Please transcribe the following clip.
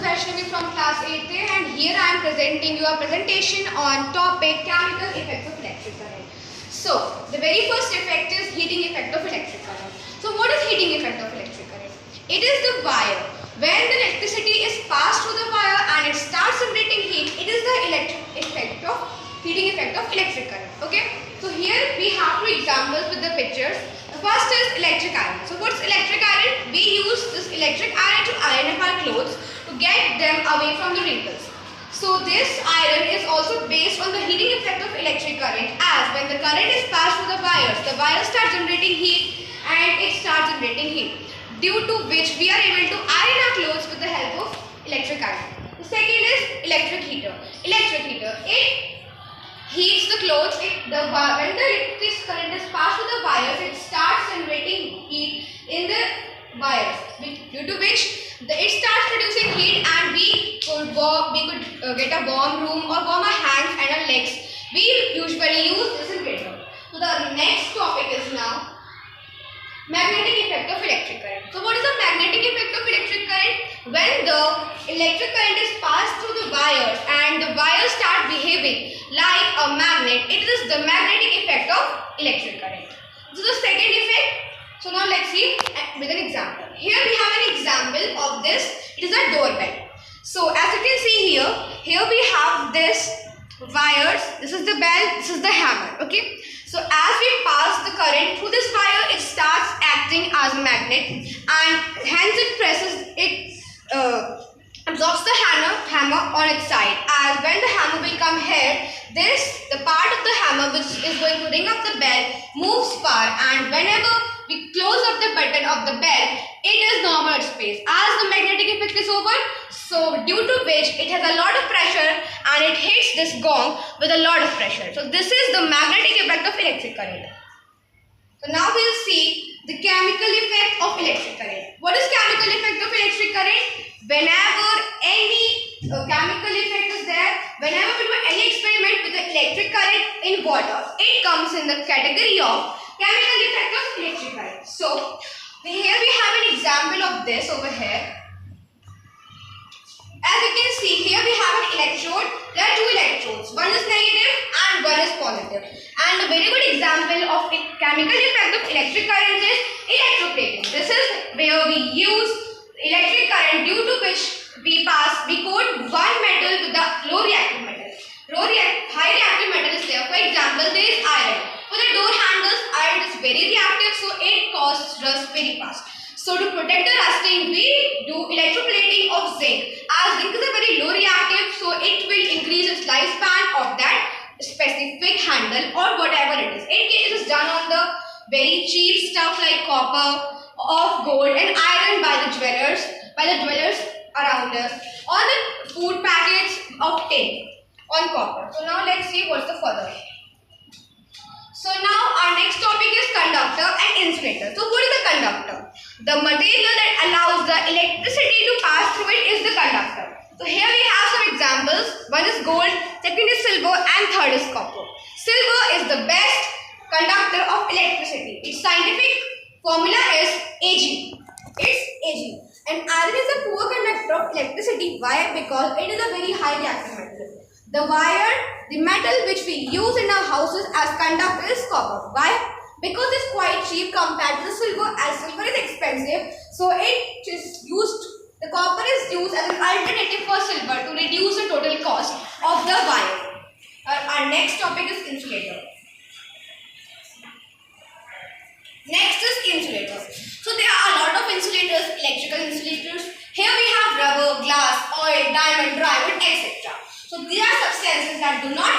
Vaishnavi from class 8th and here I am presenting you a presentation on topic chemical effects of electric current. So, the very first effect is heating effect of electric current. So, what is heating effect of electric current? It is the wire. When the electricity is passed through the wire and it starts generating heat, it is the heating effect of electric current. Okay? So, here we have two examples with the pictures. The first is electric iron. So, what's electric iron? We use this electric iron to iron up our clothes to get them away from the wrinkles. So this iron is also based on the heating effect of electric current, as when the current is passed through the wires start generating heat and it starts generating heat, due to which we are able to iron our clothes with the help of electric iron. The second is electric heater. It heats the clothes. When the electric current is passed through the wires, it starts generating heat in the wires, due to which it starts producing heat and we could get a warm room or warm our hands and our legs. We usually use this in bedroom. So the next topic is now magnetic effect of electric current. So what is the magnetic effect of electric current? When the electric current is passed through the wires and the wires start behaving like a magnet, it is the magnetic effect of electric current. So the second effect. So now let's see with an example. Here we have an example of this. It is a doorbell. So as you can see here we have this wires. This is the bell, this is the hammer. Okay. So as we pass the current through this wire, it starts acting as a magnet and hence it absorbs the hammer on its side. As when the hammer will come here, the part of the hammer which is going to ring up the bell moves far, and whenever we close up the button of the bell, it is normal space. As the magnetic effect is over, so due to which it has a lot of pressure and it hits this gong with a lot of pressure. So this is the magnetic effect of electric current. So now we will see the chemical effect of electric current. What is chemical effect of electric current? Whenever any chemical effect is there, whenever we do any experiment with the electric current in water, it comes in the category of chemical effect of electric current. So here we have an example of this over here. As you can see, here we have an electrode. There are two electrodes. One is negative and one is positive. And a very good example of chemical effect of electric current is electroplating. This is where we use electric current, due to which we coat one metal with the low reactive metal. High reactive metal is there. For example, there is iron. For the door handles, iron is very reactive, so it causes rust very fast. So to protect the rusting, we do electroplating of zinc. As zinc is a very low reactive, so it will increase its lifespan of that specific handle or whatever it is. It is done on the very cheap stuff like copper, of gold and iron by the dwellers around us, on the food packets of tin, on copper. So now let's see what's the further. So now our next topic is conductor and insulator. So what is the conductor? The material that allows the electricity to pass through it is the conductor. So here we have some examples. One is gold, second is silver and third is copper. Silver is the best conductor of electricity. Its scientific formula is Ag. It's Ag. And iron is a poor conductor of electricity. Why? Because it is a very high reactive metal. The metal which we use in our houses as conductor is copper. Why? Because it's quite cheap compared to the silver, as silver is expensive. So the copper is used as an alternative for silver to reduce the total cost of the wire. Our next topic is insulator. Next is insulator. So there are a lot of insulators, electrical insulators. Here we have rubber, glass, oil, diamond, drywall, etc. So these are substances that do not